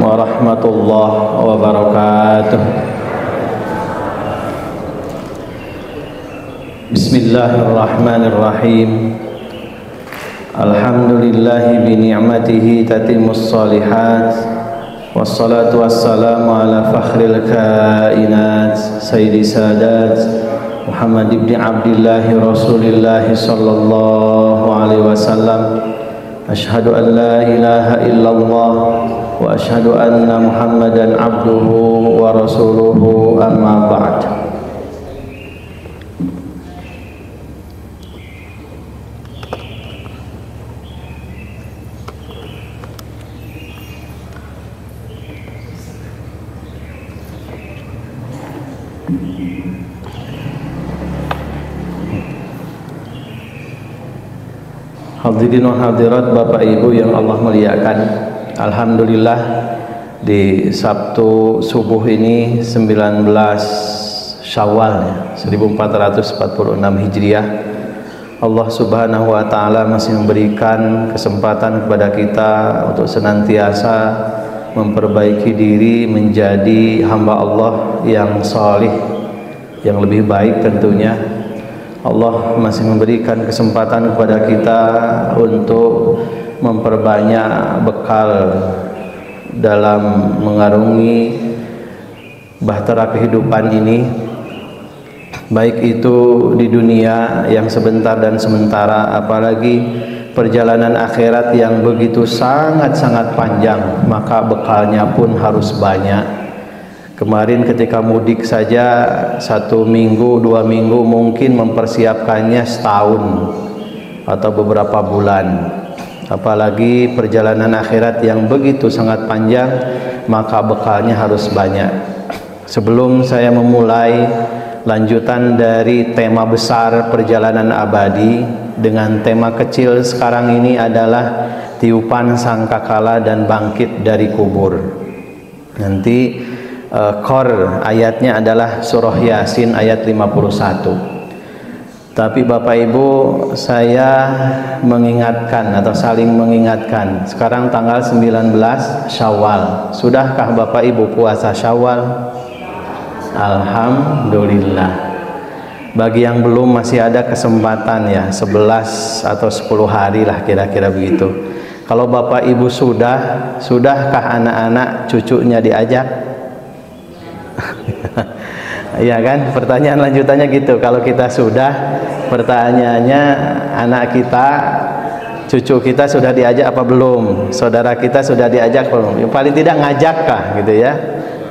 warahmatullahi wabarakatuh. Bismillahirrahmanirrahim. Alhamdulillahi bi ni'matihi tatimmus shalihat. Wassalatu wassalamu ala fakhril kainat sayyidi sadat Muhammad ibn Abdillah Rasulillah sallallahu alaihi wasallam. Asyhadu an la ilaha illallah wa asyhadu anna Muhammadan abduhu wa rasuluhu, amma ba'd. Hadirin wa hadirat, Bapak Ibu yang Allah muliakan, alhamdulillah di Sabtu subuh ini 19 Syawal 1446 Hijriah, Allah Subhanahu wa taala masih memberikan kesempatan kepada kita untuk senantiasa memperbaiki diri menjadi hamba Allah yang salih, yang lebih baik tentunya. Allah masih memberikan kesempatan kepada kita untuk memperbanyak bekal dalam mengarungi bahtera kehidupan ini, baik itu di dunia yang sebentar dan sementara, apalagi perjalanan akhirat yang begitu sangat-sangat panjang, maka bekalnya pun harus banyak. Kemarin ketika mudik saja 1 minggu, 2 minggu, mungkin mempersiapkannya setahun atau beberapa bulan. Apalagi perjalanan akhirat yang begitu sangat panjang, maka bekalnya harus banyak. Sebelum saya memulai lanjutan dari tema besar perjalanan abadi, dengan tema kecil sekarang ini adalah tiupan sangkakala dan bangkit dari kubur. Nanti Qor ayatnya adalah surah Yasin ayat 51. Tapi Bapak Ibu, saya mengingatkan atau saling mengingatkan, sekarang tanggal 19 Syawal. Sudahkah Bapak Ibu puasa Syawal? Alhamdulillah. Bagi yang belum masih ada kesempatan ya, 11 atau 10 hari lah kira-kira begitu. Kalau Bapak Ibu sudahkah anak-anak cucunya diajak? Iya kan, pertanyaan lanjutannya gitu. Kalau kita sudah, pertanyaannya anak kita, cucu kita sudah diajak apa belum? Saudara kita sudah diajak belum? Yang paling tidak ngajakkah gitu ya?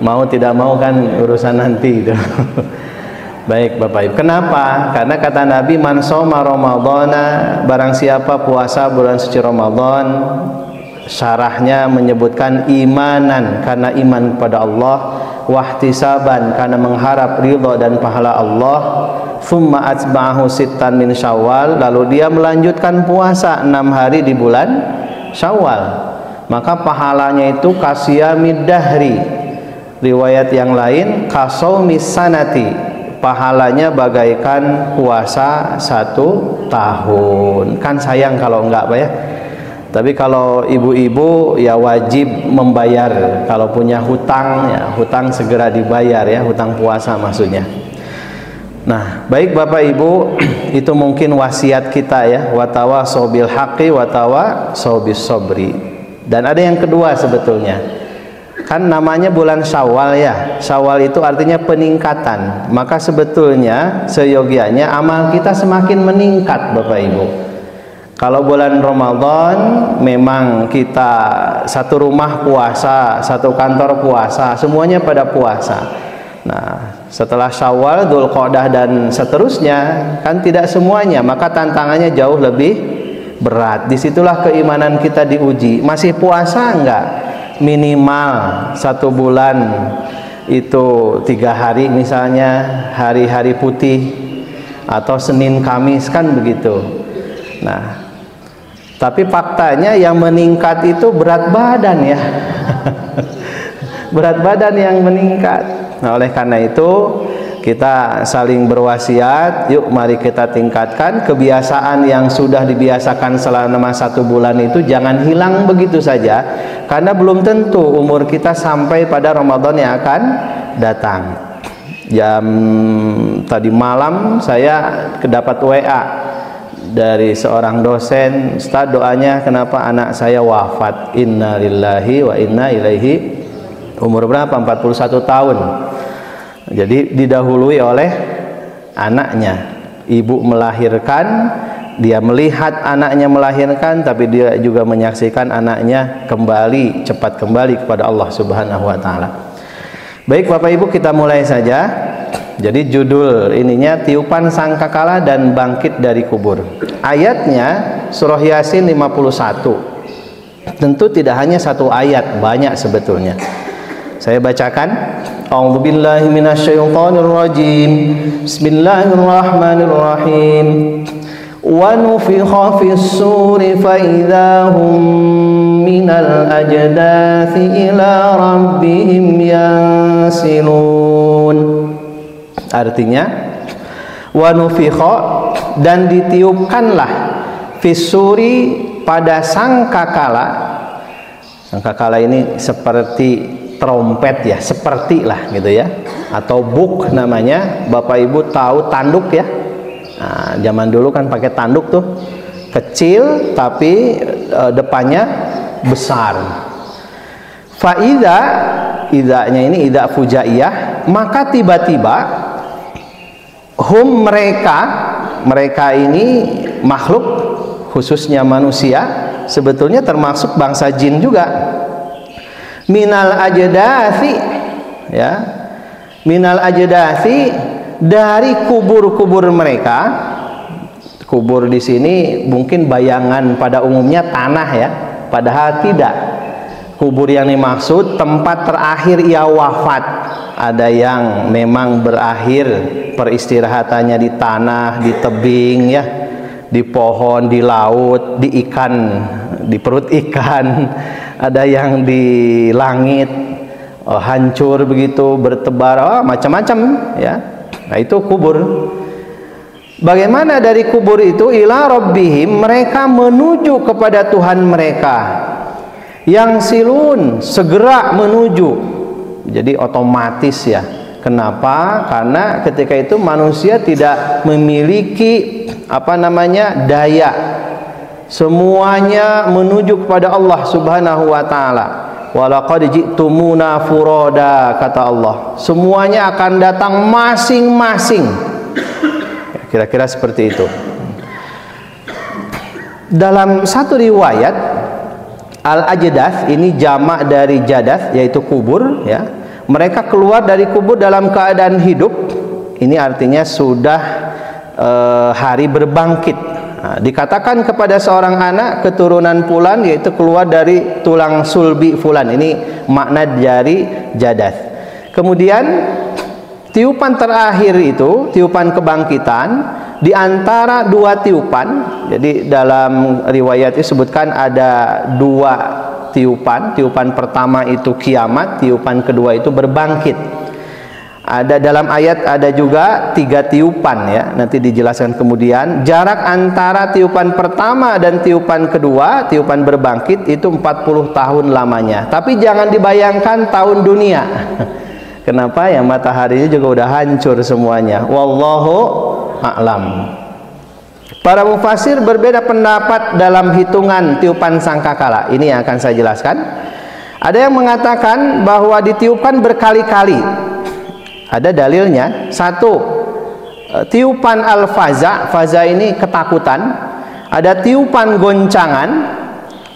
Mau tidak mau kan urusan nanti itu. Baik Bapak Ibu. Kenapa? Karena kata Nabi, man shoma ramadhana, barang siapa puasa bulan suci Ramadan, syarahnya menyebutkan imanan, karena iman kepada Allah, wahtisaban, karena mengharap ridha dan pahala Allah, thumma atba'ahu sittan min Syawal, lalu dia melanjutkan puasa 6 hari di bulan Syawal, maka pahalanya itu kasiyamid dahri. Riwayat yang lain kasaumis sanati, pahalanya bagaikan puasa 1 tahun. Kan sayang kalau enggak Pak ya. Tapi kalau ibu-ibu ya wajib membayar. Kalau punya hutang ya hutang segera dibayar ya, hutang puasa maksudnya. Nah, baik Bapak Ibu, itu mungkin wasiat kita ya, watawasau bil haqqi watawasau bis sabri. Dan ada yang kedua sebetulnya. Kan namanya bulan Syawal ya. Syawal itu artinya peningkatan. Maka sebetulnya seyogianya amal kita semakin meningkat Bapak Ibu. Kalau bulan Ramadan memang kita satu rumah puasa, satu kantor puasa, semuanya pada puasa. Nah, setelah Syawal, Dzulqa'dah dan seterusnya kan tidak semuanya, maka tantangannya jauh lebih berat. Disitulah keimanan kita diuji. Masih puasa enggak? Minimal 1 bulan itu 3 hari misalnya, hari-hari putih atau Senin Kamis kan begitu. Nah, tapi faktanya yang meningkat itu berat badan ya. Berat badan yang meningkat. Nah, oleh karena itu kita saling berwasiat, yuk mari kita tingkatkan kebiasaan yang sudah dibiasakan selama 1 bulan itu jangan hilang begitu saja, karena belum tentu umur kita sampai pada Ramadan yang akan datang. Jam tadi malam saya dapat WA dari seorang dosen, Ustaz doanya kenapa anak saya wafat, inna lillahi wa inna ilaihi, umur berapa? 41 tahun. Jadi didahului oleh anaknya. Ibu melahirkan, dia melihat anaknya melahirkan, tapi dia juga menyaksikan anaknya cepat kembali kepada Allah Subhanahu wa taala. Baik Bapak Ibu, kita mulai saja. Jadi judul ininya tiupan sangkakala dan bangkit dari kubur. Ayatnya surah Yasin 51. Tentu tidak hanya 1 ayat, banyak sebetulnya. Saya bacakan. A'udzubillahi minasyaitonirrajim. Bismillahirrahmanirrahim. Wa nufikha fis-suri fa idzahum minal ajdathi ila rabbihim yansilun. Artinya wa nufikha, dan ditiupkanlah fis-suri pada sangkakala. Sangkakala ini seperti trompet ya, seperti lah gitu ya, atau buk namanya. Bapak Ibu tahu tanduk ya, nah, zaman dulu kan pakai tanduk tuh, kecil tapi depannya besar. Faida, idanya ini ida fujaiyah, maka tiba-tiba hum, mereka ini makhluk, khususnya manusia, sebetulnya termasuk bangsa jin juga, minal ajdathi ya, minal ajdathi, dari kubur-kubur mereka. Kubur di sini mungkin bayangan pada umumnya tanah ya, padahal tidak. Kubur yang dimaksud tempat terakhir ia wafat. Ada yang memang berakhir peristirahatannya di tanah, di tebing ya, di pohon, di laut, di ikan, di perut ikan. Ada yang di langit, hancur begitu, bertebar, macam-macam ya. Nah itu kubur. Bagaimana dari kubur itu? Ila rabbihim, mereka menuju kepada Tuhan mereka. Yang silun, segera menuju. Jadi otomatis ya. Kenapa? Karena ketika itu manusia tidak memiliki daya. Semuanya menuju kepada Allah Subhanahu wa taala. Walaqad ji'tumuna furada, kata Allah. Semuanya akan datang masing-masing. Kira-kira seperti itu. Dalam satu riwayat, al-ajdath ini jamak dari jadath, yaitu kubur ya. Mereka keluar dari kubur dalam keadaan hidup. Ini artinya sudah hari berbangkit. Nah, dikatakan kepada seorang anak keturunan fulan, yaitu keluar dari tulang sulbi fulan. Ini makna dari jadath. Kemudian tiupan terakhir itu, tiupan kebangkitan, di antara 2 tiupan. Jadi dalam riwayat disebutkan ada 2 tiupan. Tiupan pertama itu kiamat, tiupan kedua itu berbangkit. Ada dalam ayat ada juga 3 tiupan ya, nanti dijelaskan kemudian. Jarak antara tiupan pertama dan tiupan kedua, tiupan berbangkit, itu 40 tahun lamanya. Tapi jangan dibayangkan tahun dunia. Kenapa? Ya mataharinya juga udah hancur semuanya. Wallahu a'lam. Para mufasir berbeda pendapat dalam hitungan tiupan sangkakala. Ini yang akan saya jelaskan. Ada yang mengatakan bahwa ditiupkan berkali-kali. Ada dalilnya. 1, tiupan al-faza. Faza ini ketakutan. Ada tiupan goncangan.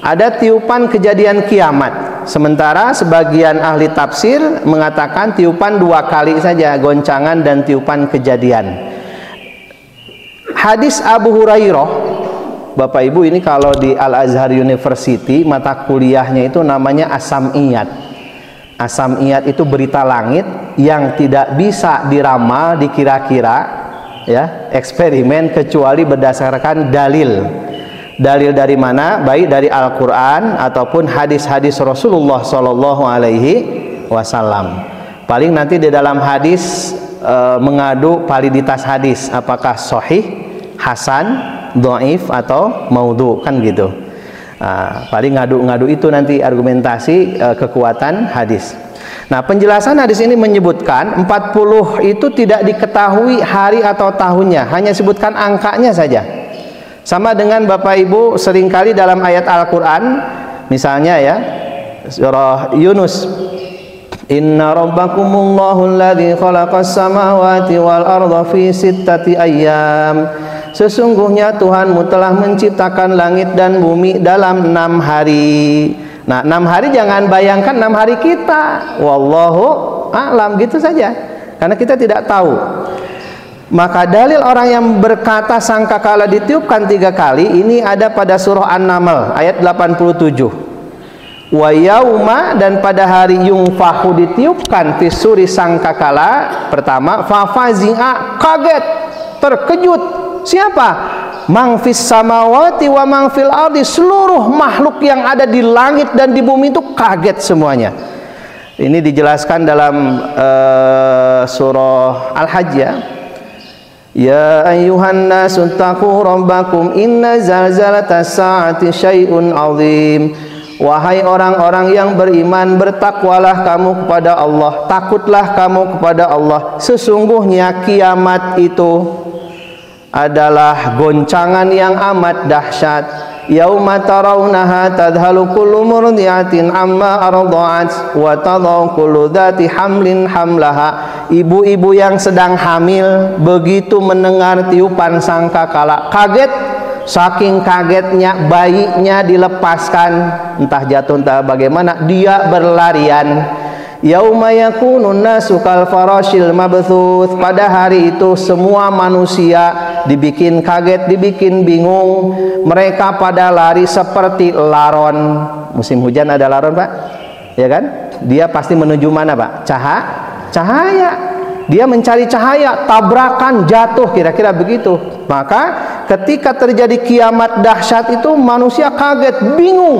Ada tiupan kejadian kiamat. Sementara sebagian ahli tafsir mengatakan tiupan 2 kali saja, goncangan dan tiupan kejadian. Hadis Abu Hurairah, Bapak Ibu, ini kalau di Al-Azhar University mata kuliahnya itu namanya As-Sam'iyat. As-Sam'iyat itu berita langit yang tidak bisa diramal, dikira-kira ya, eksperimen, kecuali berdasarkan dalil. Dalil dari mana? Baik dari Al-Quran ataupun hadis-hadis Rasulullah SAW. Paling nanti di dalam hadis mengadu validitas hadis, apakah sahih, hasan, dhaif atau maudhu, kan gitu. Paling ngadu-ngadu itu nanti argumentasi kekuatan hadis. Nah, penjelasan hadis ini menyebutkan 40 itu tidak diketahui hari atau tahunnya, hanya sebutkan angkanya saja. Sama dengan Bapak Ibu seringkali dalam ayat Al-Quran, misalnya ya, surah Yunus, Inna rabbakumullahu alladzi khalaqas samawati wal arda fi sittati ayyam. Sesungguhnya Tuhanmu telah menciptakan langit dan bumi dalam 6 hari. Nah, 6 hari jangan bayangkan 6 hari kita. Wallahu a'lam, gitu saja. Karena kita tidak tahu. Maka dalil orang yang berkata sangkakala ditiupkan 3 kali ini ada pada surah An-Naml ayat 87. Wa yauma, dan pada hari yungfahu ditiupkan fisuri sangkakala pertama, fafazi'a, kaget, terkejut. Siapa? Mang fis samawati wa mang fil ardi, seluruh makhluk yang ada di langit dan di bumi itu kaget semuanya. Ini dijelaskan dalam surah Al-Hajj ya. Ya ayyuhan nasu taqu rabbakum inna zalzalatas saati syai'un 'azim. Wahai orang-orang yang beriman, bertakwalah kamu kepada Allah, takutlah kamu kepada Allah. Sesungguhnya kiamat itu adalah goncangan yang amat dahsyat. Yauma tarawunaha tadhalu kullu murdi'atin amma arda'at wa tadau kullu dzati hamlin hamlaha. Ibu-ibu yang sedang hamil begitu mendengar tiupan sangkakala kaget, saking kagetnya bayinya dilepaskan, entah jatuh entah bagaimana, dia berlarian. Yauma yakunun nasu kal farashil mabthuth, pada hari itu semua manusia dibikin kaget, dibikin bingung, mereka pada lari seperti laron. Musim hujan ada laron, Pak, ya kan? Dia pasti menuju mana, Pak? Cahaya. Dia mencari cahaya, tabrakan, jatuh, kira-kira begitu. Maka ketika terjadi kiamat dahsyat itu manusia kaget, bingung,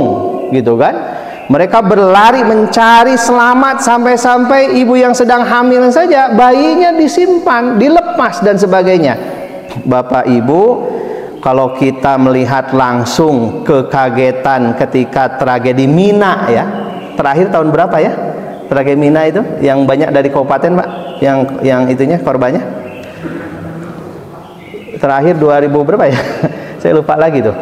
gitu kan? Mereka berlari mencari selamat, sampai-sampai ibu yang sedang hamil saja bayinya disimpan, dilepas dan sebagainya. Bapak Ibu, kalau kita melihat langsung kekagetan ketika tragedi Mina ya, terakhir tahun berapa ya? Tragedi Mina itu yang banyak dari kabupaten, Pak, yang itunya korbannya. Terakhir 2000 berapa ya? Saya lupa lagi tuh.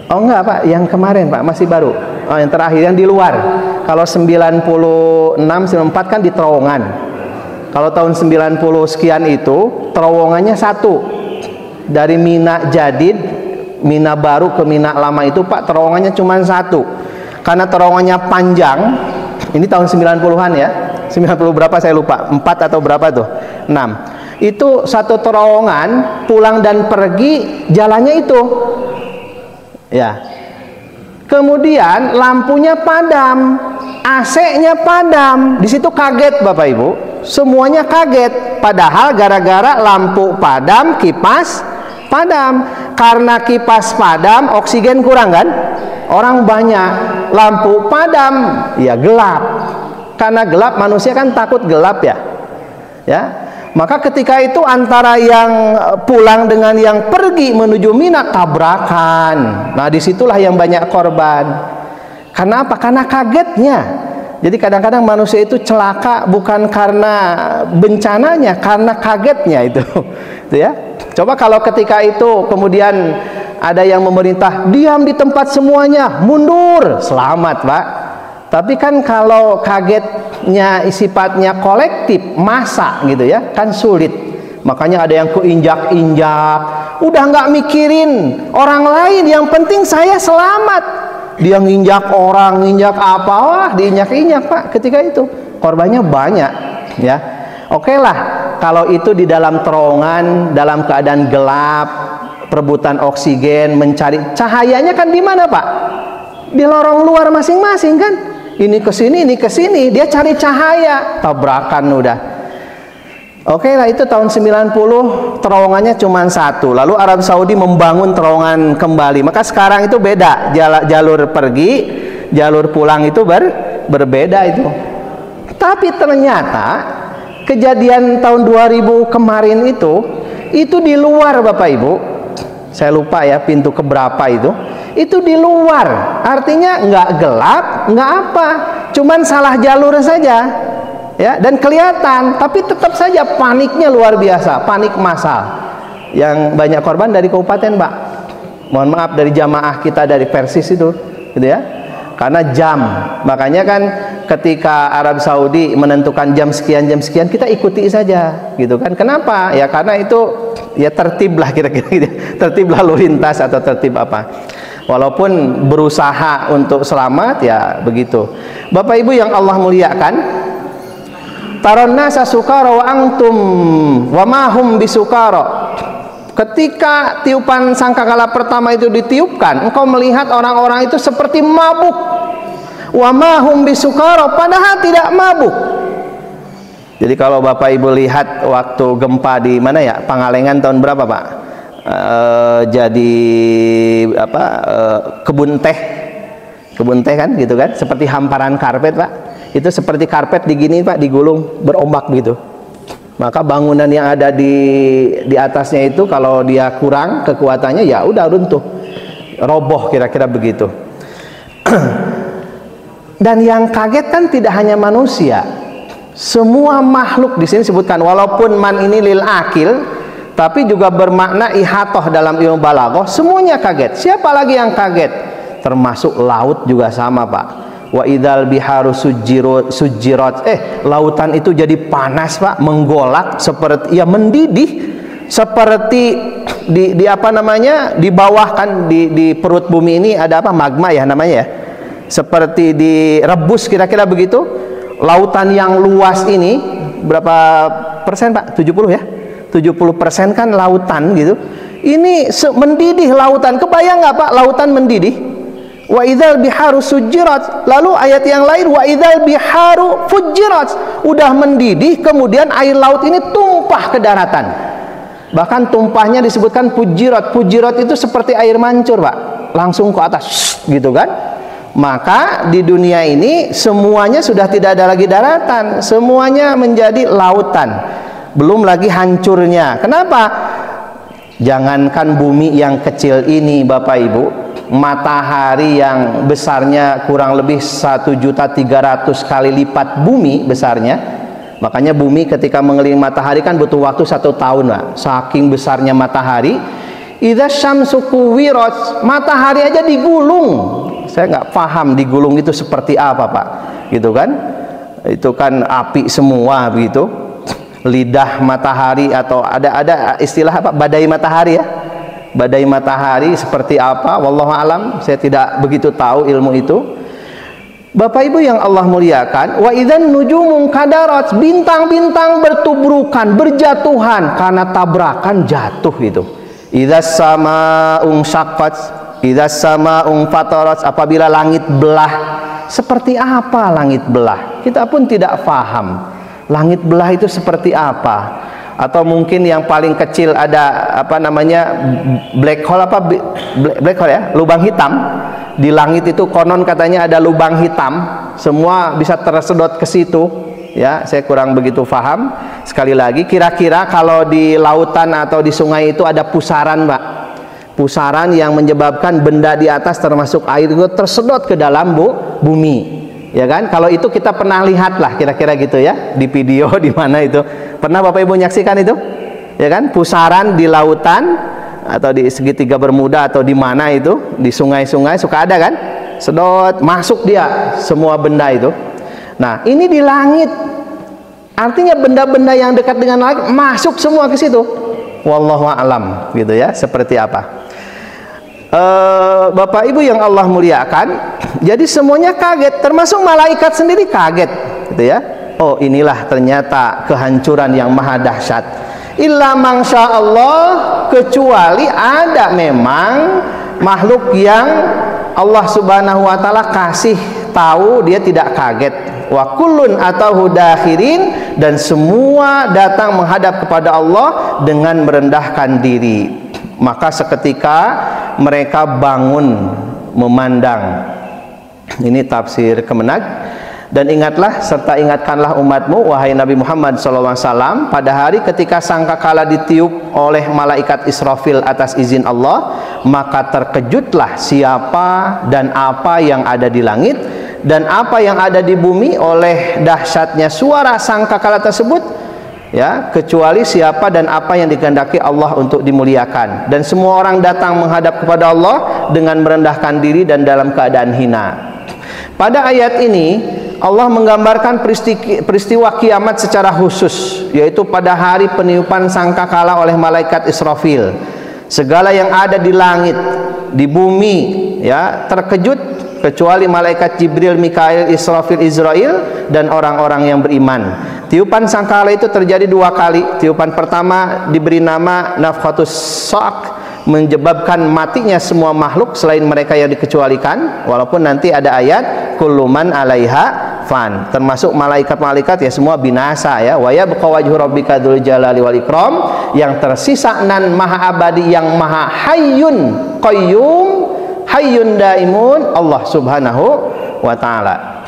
Oh enggak, Pak, yang kemarin, Pak, masih baru. Oh, yang terakhir yang di luar. Kalau 96 94 kan di terowongan. Kalau tahun 90 sekian itu terowongannya satu. Dari Mina Jadid, Mina baru ke Mina lama itu, Pak, terowongannya cuma satu. Karena terowongannya panjang. Ini tahun 90-an ya. 90 berapa saya lupa. 4 atau berapa tuh? 6. Itu satu terowongan, pulang dan pergi jalannya itu. Ya. Kemudian lampunya padam, AC-nya padam. Di situ kaget Bapak Ibu, semuanya kaget. Padahal gara-gara lampu padam, kipas padam. Karena kipas padam, oksigen kurang kan? Orang banyak. Lampu padam, ya gelap. Karena gelap, manusia kan takut gelap ya. Ya. Maka ketika itu antara yang pulang dengan yang pergi menuju Mina tabrakan. Nah, disitulah yang banyak korban. Karena apa? Karena kagetnya. Jadi kadang-kadang manusia itu celaka bukan karena bencananya, karena kagetnya itu. Itu ya. Coba kalau ketika itu kemudian ada yang memerintah diam di tempat semuanya, mundur, selamat, Pak. Tapi kan kalau kagetnya sifatnya kolektif, massa gitu ya, kan sulit. Makanya ada yang keinjak-injak, udah nggak mikirin orang lain, yang penting saya selamat. Dia nginjak orang, nginjak apa, wah diinjak-injak, Pak. Ketika itu korbannya banyak ya. Oke lah, kalau itu di dalam terowongan, dalam keadaan gelap, perebutan oksigen, mencari cahayanya kan di mana, Pak? Di lorong luar masing-masing kan. Ini ke sini, dia cari cahaya, tabrakan udah. Oke lah, itu tahun 90 terowongannya cuma satu. Lalu Arab Saudi membangun terowongan kembali. Maka sekarang itu beda, jalur pergi, jalur pulang itu berbeda itu. Tapi ternyata kejadian tahun 2000 kemarin itu di luar Bapak Ibu. Saya lupa ya pintu keberapa itu di luar, artinya nggak gelap, nggak apa, cuman salah jalur saja ya, dan kelihatan, tapi tetap saja paniknya luar biasa, panik massal yang banyak korban dari kabupaten Pak, mohon maaf, dari jamaah kita dari Persis itu gitu ya, karena jam. Makanya kan ketika Arab Saudi menentukan jam sekian kita ikuti saja gitu kan. Kenapa? Ya karena itu ya tertib lah kira-kira gitu. Tertib lalu lintas atau tertib apa. Walaupun berusaha untuk selamat ya begitu. Bapak Ibu yang Allah muliakan, taronnasa sukara wa antum wa ma hum bisukara. Ketika tiupan sangkakala pertama itu ditiupkan, engkau melihat orang-orang itu seperti mabuk. Wa ma hum bisukara, padahal tidak mabuk. Jadi kalau Bapak Ibu lihat waktu gempa di mana ya, Pangalengan tahun berapa Pak? Jadi apa, kebun teh kan gitu kan, seperti hamparan karpet Pak. Itu seperti karpet digini Pak, digulung berombak gitu. Maka bangunan yang ada di atasnya itu kalau dia kurang kekuatannya ya udah runtuh, roboh, kira-kira begitu. Dan yang kaget kan tidak hanya manusia, semua makhluk di sini sebutkan, walaupun man ini lil akil, tapi juga bermakna ihatoh dalam ilmu balaghah, semuanya kaget. Siapa lagi yang kaget? Termasuk laut juga sama Pak. Wa idzal biharu sujirat, lautan itu jadi panas Pak, menggolak seperti ya mendidih, seperti di apa namanya, di bawah kan di perut bumi ini ada apa, magma ya namanya ya, seperti direbus, kira-kira begitu. Lautan yang luas ini berapa persen Pak? 70 ya, 70% kan lautan gitu. Ini mendidih lautan, kebayang nggak Pak lautan mendidih? Wa idzal biharu sujirat. Lalu ayat yang lain, wa idzal biharu fujirat, udah mendidih, kemudian air laut ini tumpah ke daratan. Bahkan tumpahnya disebutkan fujirat. Fujirat itu seperti air mancur Pak, langsung ke atas gitu kan. Maka di dunia ini semuanya sudah tidak ada lagi daratan, semuanya menjadi lautan. Belum lagi hancurnya. Kenapa? Jangankan bumi yang kecil ini Bapak Ibu, matahari yang besarnya kurang lebih 1.300.000 kali lipat bumi besarnya. Makanya bumi ketika mengelilingi matahari kan butuh waktu 1 tahun Pak, saking besarnya matahari. Idza syamsu kuwirat, matahari aja digulung. Saya nggak paham digulung itu seperti apa Pak, gitu kan? Itu kan api semua begitu, lidah matahari, atau ada istilah apa, badai matahari ya, badai matahari seperti apa, wallahu alam, saya tidak begitu tahu ilmu itu. Bapak Ibu yang Allah muliakan, wa idzan nujumun kadarat, bintang-bintang bertubrukan, berjatuhan karena tabrakan, jatuh gitu. Idzas samaa'un syaqqat, idzas samaa'un fatarat, apabila langit belah. Seperti apa langit belah? Kita pun tidak paham. Langit belah itu seperti apa? Atau mungkin yang paling kecil ada apa namanya, black hole, apa black hole ya, lubang hitam. Di langit itu konon katanya ada lubang hitam, semua bisa tersedot ke situ ya. Saya kurang begitu paham. Sekali lagi, kira-kira kalau di lautan atau di sungai itu ada pusaran Pak, pusaran yang menyebabkan benda di atas termasuk air itu tersedot ke dalam bumi ya kan. Kalau itu kita pernah lihat lah kira-kira gitu ya, di video di mana itu, pernah Bapak Ibu nyaksikan itu ya kan, pusaran di lautan atau di segitiga Bermuda atau di mana itu, di sungai-sungai suka ada kan, sedot masuk dia semua benda itu. Nah ini di langit, artinya benda-benda yang dekat dengan langit masuk semua ke situ. Wallahu a'lam gitu ya, seperti apa. Bapak Ibu yang Allah muliakan, jadi semuanya kaget, termasuk malaikat sendiri kaget gitu ya. Oh inilah ternyata kehancuran yang maha dahsyat. Illa mangsya Allah, kecuali ada memang makhluk yang Allah subhanahu wa ta'ala kasih tahu dia tidak kaget. Wa kullun atahu dakhirin, dan semua datang menghadap kepada Allah dengan merendahkan diri. Maka seketika mereka bangun memandang. Ini tafsir Kemenag. Dan ingatlah serta ingatkanlah umatmu wahai Nabi Muhammad SAW pada hari ketika sangkakala ditiup oleh malaikat Israfil atas izin Allah, maka terkejutlah siapa dan apa yang ada di langit dan apa yang ada di bumi oleh dahsyatnya suara sangkakala tersebut, ya, kecuali siapa dan apa yang dikehendaki Allah untuk dimuliakan, dan semua orang datang menghadap kepada Allah dengan merendahkan diri dan dalam keadaan hina. Pada ayat ini Allah menggambarkan peristiwa kiamat secara khusus, yaitu pada hari peniupan sangkakala oleh malaikat Israfil. Segala yang ada di langit, di bumi, ya, terkejut kecuali malaikat Jibril, Mikail, Israfil, Israel dan orang-orang yang beriman. Tiupan sangkakala itu terjadi 2 kali. Tiupan pertama diberi nama nafkhatus sa'q, menyebabkan matinya semua makhluk selain mereka yang dikecualikan, walaupun nanti ada ayat kullu man 'alaiha fan, termasuk malaikat-malaikat ya semua binasa, ya. Wa yabqa wajhu rabbika dzul jalali wal ikram, yang tersisa nan maha abadi yang maha hayyun qayyum hayyun daimun, Allah Subhanahu wa taala.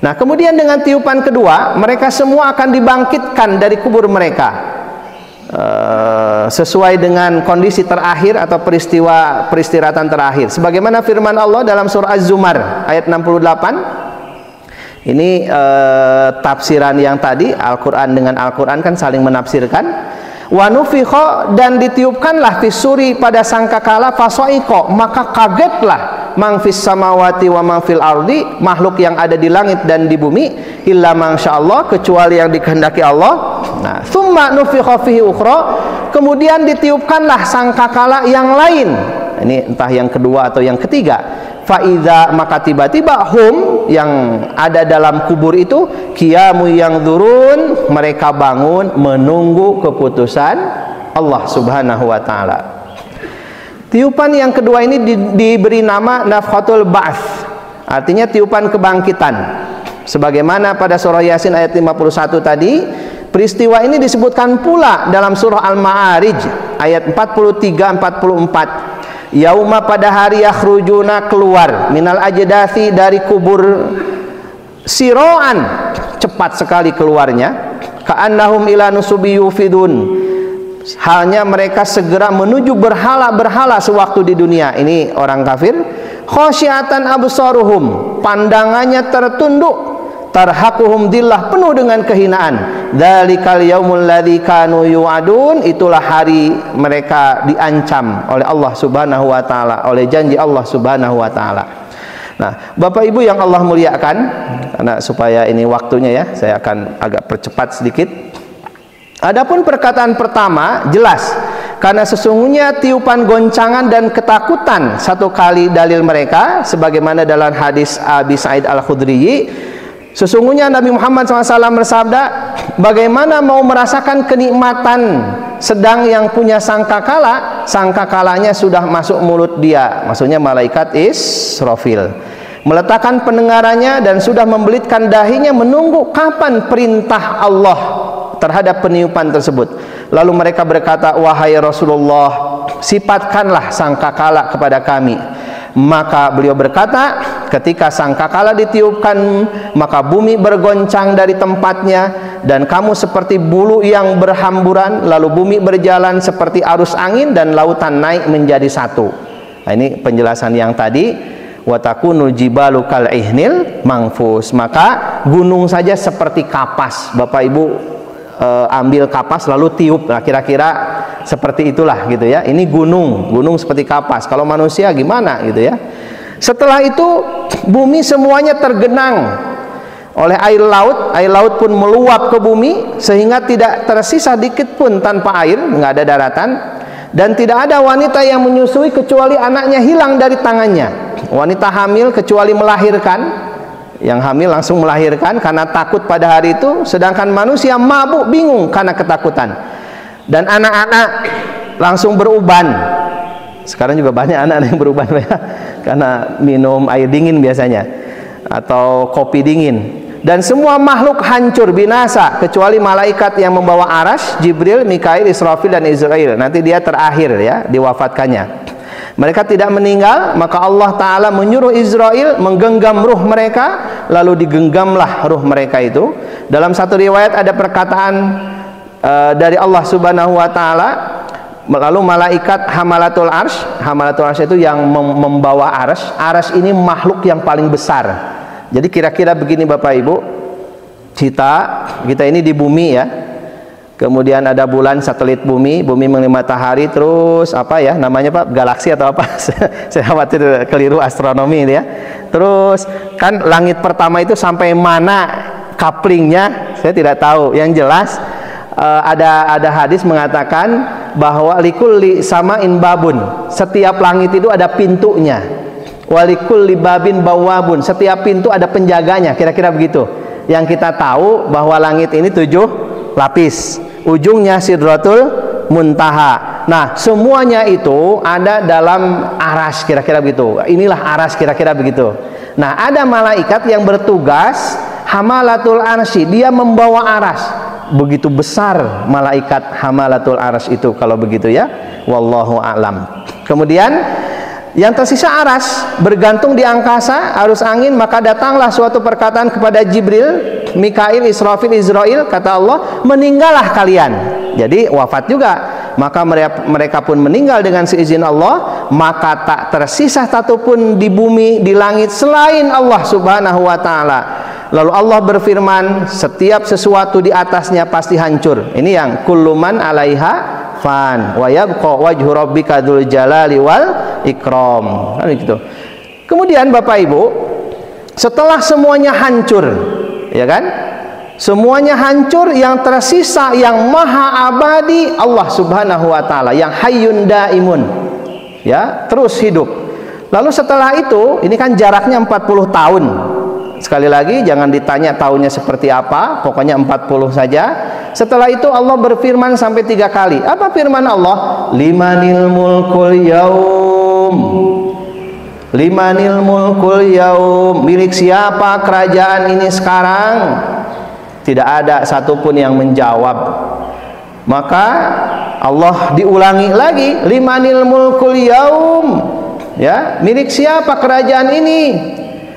Nah, kemudian dengan tiupan kedua mereka semua akan dibangkitkan dari kubur mereka sesuai dengan kondisi terakhir atau peristiwa peristirahatan terakhir, sebagaimana firman Allah dalam surah Az-Zumar ayat 68. Ini tafsiran yang tadi, Al-Quran dengan Al-Quran kan saling menafsirkan. Wa nufikha, dan ditiupkanlah fisuri pada sangkakala, fasoiko, maka kagetlah mang fis samawati wa mang fil ardi, makhluk yang ada di langit dan di bumi, illa masyaallah, kecuali yang dikehendaki Allah. Nah, tsumma nufikha fihi ukhra, kemudian ditiupkanlah sangkakala yang lain. Ini entah yang kedua atau yang ketiga. Faiza, maka tiba-tiba hum, yang ada dalam kubur itu, qiyamu yang durun, mereka bangun menunggu keputusan Allah Subhanahu wa taala. Tiupan yang kedua ini diberi nama nafkhatul ba'ts, artinya tiupan kebangkitan. Sebagaimana pada surah Yasin ayat 51 tadi, peristiwa ini disebutkan pula dalam surah Al-Ma'arij ayat 43-44. Yauma, pada hari yakhrujuna, keluar, minal ajdasi, dari kubur, siroan, cepat sekali keluarnya, ka'annahum ila nusubi yufidun, halnya mereka segera menuju berhala-berhala sewaktu di dunia. Ini orang kafir. Khosyiatan absaruhum, pandangannya tertunduk, tarhaquhum dillah, penuh dengan kehinaan. Dzalikal yaumul ladzi kanu yu'adun, itulah hari mereka diancam oleh Allah Subhanahu wa taala, oleh janji Allah Subhanahu wa taala. Nah, Bapak Ibu yang Allah muliakan, karena supaya ini waktunya ya, saya akan agak percepat sedikit. Adapun perkataan pertama jelas, karena sesungguhnya tiupan goncangan dan ketakutan satu kali dalil mereka, sebagaimana dalam hadis Abi Sa'id Al-Khudri, sesungguhnya Nabi Muhammad SAW bersabda, bagaimana mau merasakan kenikmatan sedang yang punya sangkakala, sangkakalanya sudah masuk mulut dia, maksudnya malaikat Israfil, meletakkan pendengarannya dan sudah membelitkan dahinya menunggu kapan perintah Allah terhadap peniupan tersebut. Lalu mereka berkata, wahai Rasulullah, sifatkanlah sangkakala kepada kami. Maka beliau berkata, ketika sangkakala ditiupkan, maka bumi bergoncang dari tempatnya, dan kamu seperti bulu yang berhamburan, lalu bumi berjalan seperti arus angin, dan lautan naik menjadi satu. Nah, ini penjelasan yang tadi, watakunul jibalu kal ihnil mangfus, maka gunung saja seperti kapas. Bapak Ibu ambil kapas lalu tiup, nah kira-kira seperti itulah gitu ya. Ini gunung seperti kapas. Kalau manusia gimana gitu ya. Setelah itu bumi semuanya tergenang oleh air laut pun meluap ke bumi sehingga tidak tersisa dikit pun tanpa air, nggak ada daratan, dan tidak ada wanita yang menyusui kecuali anaknya hilang dari tangannya. Wanita hamil kecuali melahirkan, yang hamil langsung melahirkan karena takut pada hari itu, sedangkan manusia mabuk bingung karena ketakutan, dan anak-anak langsung beruban. Sekarang juga banyak anak-anak yang beruban ya, karena minum air dingin biasanya atau kopi dingin. Dan semua makhluk hancur binasa kecuali malaikat yang membawa aras, Jibril, Mikail, Israfil dan Israel. Nanti dia terakhir ya, diwafatkannya. Mereka tidak meninggal, maka Allah Ta'ala menyuruh Israel menggenggam ruh mereka, lalu digenggamlah ruh mereka itu. Dalam satu riwayat ada perkataan dari Allah Subhanahu wa Ta'ala, lalu malaikat hamalatul arsy itu yang membawa arsy ini makhluk yang paling besar. Jadi kira-kira begini Bapak Ibu, kita ini di bumi ya, kemudian ada bulan, satelit bumi mengelilingi matahari, terus apa ya namanya Pak, galaksi atau apa? Saya khawatir keliru astronomi ini ya. Terus kan langit pertama itu sampai mana couplingnya saya tidak tahu. Yang jelas ada hadis mengatakan bahwa likulli samain babun, setiap langit itu ada pintunya. Walikulli babin bawabun, setiap pintu ada penjaganya, kira-kira begitu. Yang kita tahu bahwa langit ini 7 lapis, ujungnya Sidratul Muntaha. Nah, semuanya itu ada dalam aras, kira-kira begitu. Inilah aras, kira-kira begitu. Nah, ada malaikat yang bertugas hamalatul arsy, dia membawa aras. Begitu besar malaikat hamalatul arsy itu kalau begitu ya. Wallahu a'lam. Kemudian yang tersisa aras bergantung di angkasa, arus angin, maka datanglah suatu perkataan kepada Jibril, Mikail, Israfil, Israel, kata Allah, meninggallah kalian. Jadi wafat juga. Maka mereka pun meninggal dengan seizin Allah, maka tak tersisa satupun di bumi, di langit selain Allah Subhanahu wa Ta'ala. Lalu Allah berfirman, setiap sesuatu di atasnya pasti hancur. Ini yang kulluman 'alaiha fan wa yabqa wajhu rabbika dzul jalali wal ikram. Kan gitu. Kemudian Bapak Ibu, setelah semuanya hancur, ya kan? Semuanya hancur, yang tersisa yang maha abadi Allah Subhanahu wa Ta'ala, yang hayyun daimun. Ya, terus hidup. Lalu setelah itu, ini kan jaraknya 40 tahun. Sekali lagi jangan ditanya tahunnya seperti apa, pokoknya 40 saja. Setelah itu Allah berfirman sampai 3 kali. Apa firman Allah? Limanil mulkul yaum. Limanil mulkul yaum. Milik siapa kerajaan ini sekarang? Tidak ada satupun yang menjawab. Maka Allah diulangi lagi, limanil mulkul yaum. Ya, milik siapa kerajaan ini?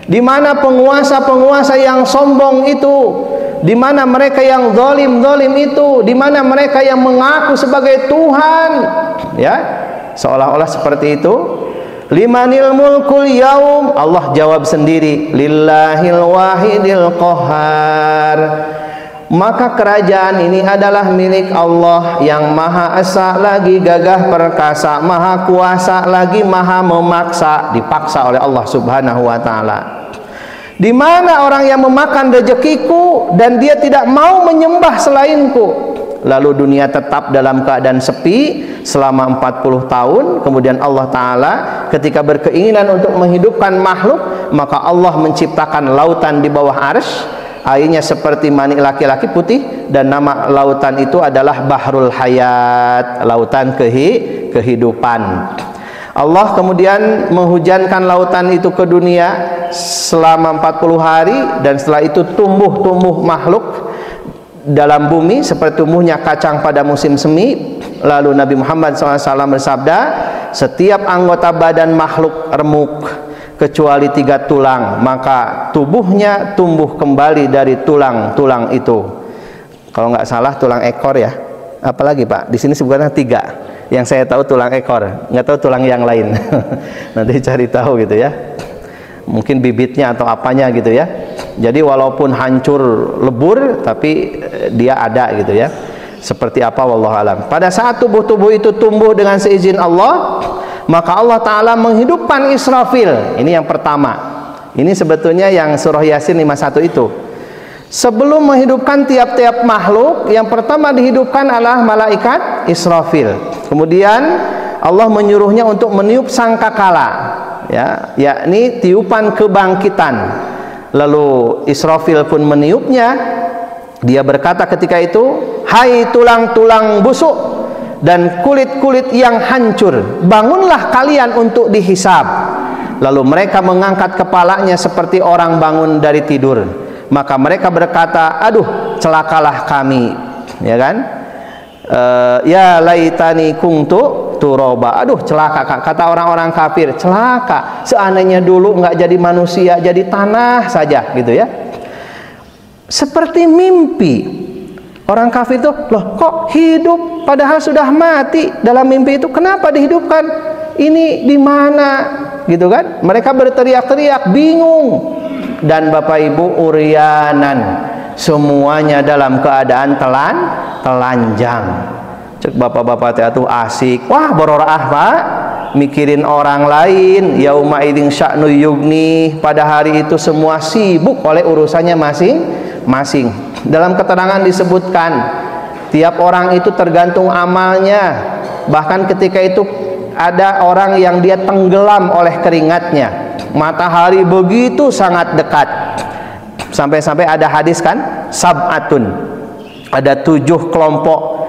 Di mana penguasa-penguasa yang sombong itu? Di mana mereka yang zalim-zalim itu? Di mana mereka yang mengaku sebagai Tuhan? Ya, seolah-olah seperti itu. Limanil mulkul yaum. Allah jawab sendiri, lillahil wahidil qahhar. Maka kerajaan ini adalah milik Allah yang maha esa lagi gagah perkasa, maha kuasa lagi maha memaksa, dipaksa oleh Allah Subhanahu wa Ta'ala. Di mana orang yang memakan rezekiku dan dia tidak mau menyembah selainku? Lalu dunia tetap dalam keadaan sepi selama 40 tahun. Kemudian Allah Ta'ala ketika berkeinginan untuk menghidupkan makhluk, maka Allah menciptakan lautan di bawah arsy. Airnya seperti mani laki-laki putih, dan nama lautan itu adalah Bahrul Hayat, lautan kehidupan. Allah kemudian menghujankan lautan itu ke dunia selama 40 hari, dan setelah itu tumbuh makhluk dalam bumi seperti tumbuhnya kacang pada musim semi. Lalu Nabi Muhammad SAW bersabda, setiap anggota badan makhluk remuk kecuali 3 tulang, maka tubuhnya tumbuh kembali dari tulang-tulang itu. Kalau nggak salah tulang ekor ya. Apalagi Pak? Di sini sebutnya 3. Yang saya tahu tulang ekor, nggak tahu tulang yang lain. Nanti cari tahu gitu ya. Mungkin bibitnya atau apanya gitu ya. Jadi walaupun hancur lebur, tapi dia ada gitu ya. Seperti apa wallahu alam. Pada saat tubuh-tubuh itu tumbuh dengan seizin Allah, maka Allah Ta'ala menghidupkan Israfil. Ini yang pertama. Ini sebetulnya yang surah Yasin 51 itu. Sebelum menghidupkan tiap-tiap makhluk, yang pertama dihidupkan adalah malaikat Israfil. Kemudian Allah menyuruhnya untuk meniup sangkakala, ya, yakni tiupan kebangkitan. Lalu Israfil pun meniupnya. Dia berkata ketika itu, hai tulang-tulang busuk dan kulit-kulit yang hancur, bangunlah kalian untuk dihisab. Lalu mereka mengangkat kepalanya seperti orang bangun dari tidur. Maka mereka berkata, aduh celakalah kami, ya kan? Ya laitani kuntu turoba. Aduh celaka, kata orang-orang kafir, celaka. Seandainya dulu nggak jadi manusia, jadi tanah saja gitu ya. Seperti mimpi. Orang kafir itu, loh kok hidup padahal sudah mati dalam mimpi itu, kenapa dihidupkan? Ini di mana? Gitu kan? Mereka berteriak-teriak, bingung. Dan Bapak Ibu uryanan, semuanya dalam keadaan telanjang. Cek bapak-bapak itu asik, wah bororaah Pak, mikirin orang lain. Yauma idzin sya'nu yugni, pada hari itu semua sibuk oleh urusannya masing-masing. Dalam keterangan disebutkan tiap orang itu tergantung amalnya. Bahkan ketika itu ada orang yang dia tenggelam oleh keringatnya, matahari begitu sangat dekat. Sampai-sampai ada hadis kan, sab'atun, ada 7 kelompok,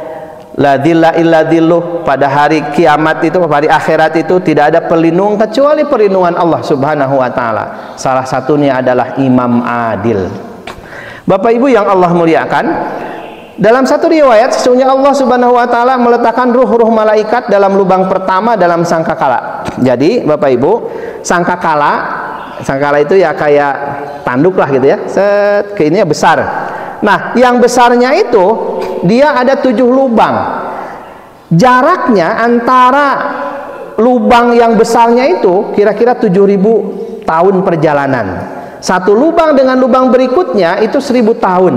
la dhilla illa dhilluh, pada hari kiamat itu, pada hari akhirat itu tidak ada pelindung kecuali perlindungan Allah Subhanahu wa taala. Salah satunya adalah imam adil. Bapak Ibu yang Allah muliakan, dalam satu riwayat sesungguhnya Allah Subhanahu wa taala meletakkan ruh-ruh malaikat dalam lubang pertama dalam sangkakala. Jadi Bapak Ibu, sangkakala itu ya kayak tanduk lah gitu ya. Set, ininya besar. Nah, yang besarnya itu dia ada 7 lubang. Jaraknya antara lubang yang besarnya itu kira-kira 7.000 tahun perjalanan. Satu lubang dengan lubang berikutnya itu 1.000 tahun.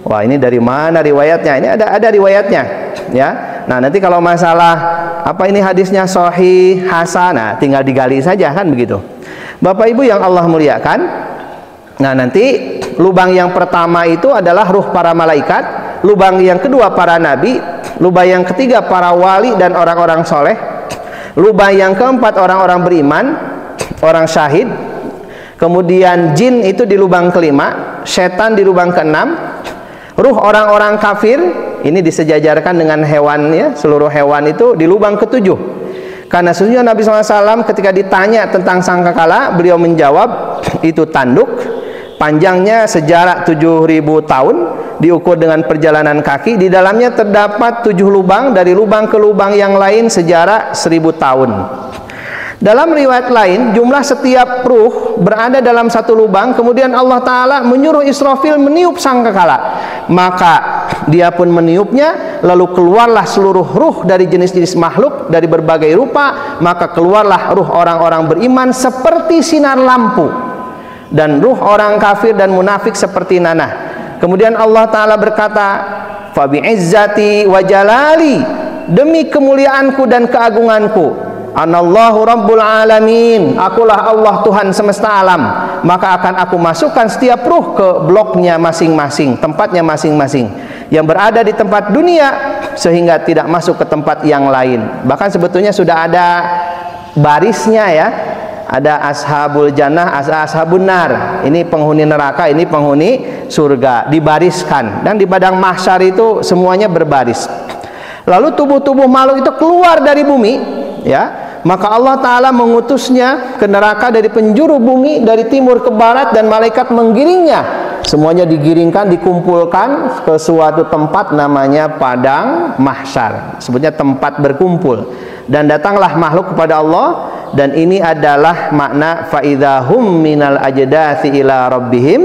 Wah, ini dari mana riwayatnya? Ini ada riwayatnya, ya. Nah, nanti kalau masalah apa ini hadisnya sahih, hasan, nah tinggal digali saja kan begitu. Bapak Ibu yang Allah muliakan. Nah, nanti lubang yang pertama itu adalah ruh para malaikat, lubang yang kedua para nabi, lubang yang ketiga para wali dan orang-orang soleh, lubang yang keempat orang-orang beriman, orang syahid. Kemudian jin itu di lubang kelima, setan di lubang keenam, ruh orang-orang kafir ini disejajarkan dengan hewan ya, seluruh hewan itu di lubang ketujuh. Karena sesungguhnya Nabi SAW ketika ditanya tentang sangkakala, beliau menjawab itu tanduk, panjangnya sejarak 7.000 tahun, diukur dengan perjalanan kaki, di dalamnya terdapat 7 lubang, dari lubang ke lubang yang lain sejarak 1.000 tahun. Dalam riwayat lain, jumlah setiap ruh berada dalam satu lubang. Kemudian Allah Ta'ala menyuruh Israfil meniup sangkakala. Maka dia pun meniupnya, lalu keluarlah seluruh ruh dari jenis-jenis makhluk dari berbagai rupa. Maka keluarlah ruh orang-orang beriman seperti sinar lampu, dan ruh orang kafir dan munafik seperti nanah. Kemudian Allah Ta'ala berkata, fa bi'izzati wa jalali, demi kemuliaanku dan keagunganku, Anallahu Rabbul Alamin, akulah Allah Tuhan semesta alam, maka akan aku masukkan setiap ruh ke bloknya masing-masing, tempatnya masing-masing, yang berada di tempat dunia sehingga tidak masuk ke tempat yang lain. Bahkan sebetulnya sudah ada barisnya ya, ada ashabul jannah, ashabun nar, ini penghuni neraka, ini penghuni surga, dibariskan, dan di padang mahsyar itu semuanya berbaris. Lalu tubuh-tubuh makhluk itu keluar dari bumi ya, maka Allah Ta'ala mengutusnya ke neraka dari penjuru bumi, dari timur ke barat, dan malaikat menggiringnya. Semuanya digiringkan, dikumpulkan ke suatu tempat namanya padang mahsyar, sebutnya tempat berkumpul. Dan datanglah makhluk kepada Allah, dan ini adalah makna faidahum minal ajdathi ila rabbihim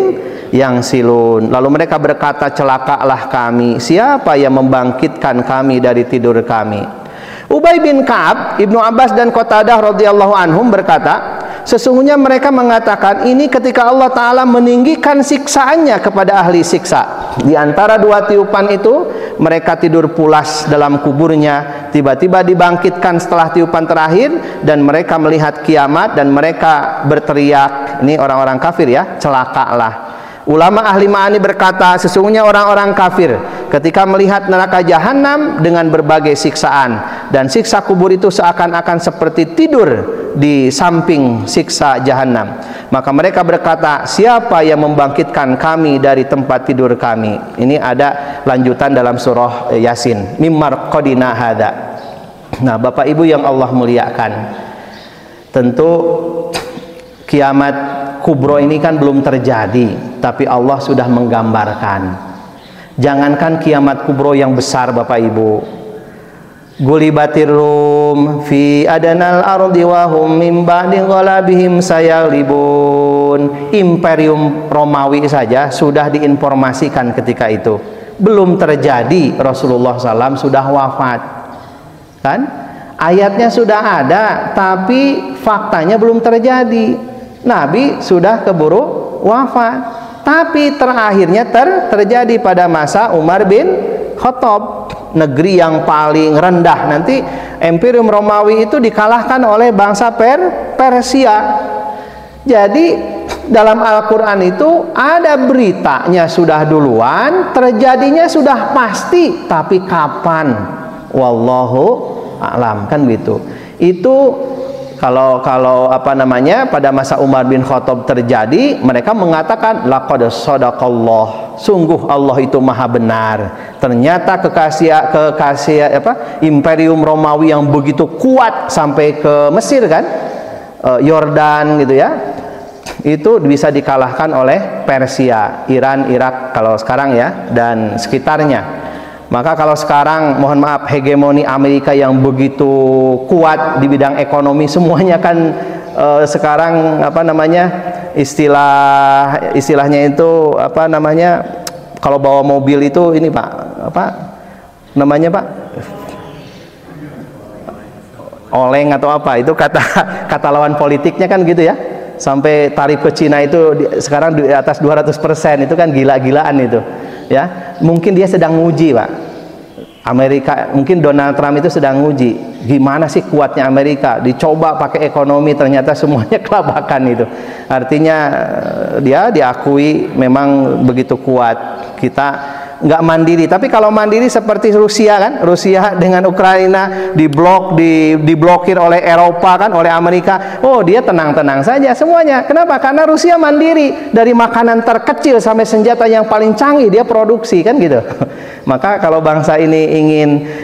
yang silun. Lalu mereka berkata, celakalah kami, siapa yang membangkitkan kami dari tidur kami? Ubay bin Ka'ab, Ibnu Abbas dan Qatadah radhiyallahu anhum berkata, sesungguhnya mereka mengatakan ini ketika Allah Ta'ala meninggikan siksaannya kepada ahli siksa. Di antara 2 tiupan itu mereka tidur pulas dalam kuburnya, tiba-tiba dibangkitkan setelah tiupan terakhir, dan mereka melihat kiamat dan mereka berteriak, ini orang-orang kafir ya, celakalah. Ulama ahli ma'ani berkata, sesungguhnya orang-orang kafir ketika melihat neraka jahanam dengan berbagai siksaan, dan siksa kubur itu seakan-akan seperti tidur di samping siksa jahanam, maka mereka berkata, siapa yang membangkitkan kami dari tempat tidur kami? Ini ada lanjutan dalam surah Yasin, mimmar qadina hada. Nah, Bapak Ibu yang Allah muliakan, tentu kiamat kubro ini kan belum terjadi, tapi Allah sudah menggambarkan. Jangankan kiamat kubro yang besar Bapak Ibu, Gulibatir Rum fi adanal ardi wa hum min ba'di ghalabihim sayaghlibun. Imperium Romawi saja sudah diinformasikan ketika itu. Belum terjadi, Rasulullah SAW sudah wafat. Kan? Ayatnya sudah ada, tapi faktanya belum terjadi. Nabi sudah keburu wafat. Tapi terakhirnya terjadi pada masa Umar bin Khattab. Negeri yang paling rendah, nanti Imperium Romawi itu dikalahkan oleh bangsa Persia. Jadi dalam Al-Quran itu ada beritanya sudah duluan, terjadinya sudah pasti, tapi kapan? Wallahu a'lam, kan gitu. Itu kalau apa namanya, pada masa Umar bin Khattab terjadi, mereka mengatakan laqad shadaqallah, sungguh Allah itu maha benar. Ternyata Imperium Romawi yang begitu kuat sampai ke Mesir kan, Yordan gitu ya, itu bisa dikalahkan oleh Persia, Iran, Irak kalau sekarang ya, dan sekitarnya. Maka kalau sekarang, mohon maaf, hegemoni Amerika yang begitu kuat di bidang ekonomi, semuanya kan sekarang apa namanya, istilahnya itu apa namanya, kalau bawa mobil itu ini Pak, apa namanya Pak, oleng atau apa itu, kata lawan politiknya kan gitu ya. Sampai tarif ke Cina itu sekarang di atas 200%, itu kan gila-gilaan itu ya. Mungkin dia sedang nguji Pak, Amerika, mungkin Donald Trump itu sedang nguji gimana sih kuatnya Amerika. Dicoba pakai ekonomi, ternyata semuanya kelabakan itu. Artinya dia diakui memang begitu kuat. Kita nggak mandiri, tapi kalau mandiri seperti Rusia kan, Rusia dengan Ukraina diblokir oleh Eropa kan, oleh Amerika, oh dia tenang-tenang saja semuanya. Kenapa? Karena Rusia mandiri, dari makanan terkecil sampai senjata yang paling canggih dia produksi kan gitu. Maka kalau bangsa ini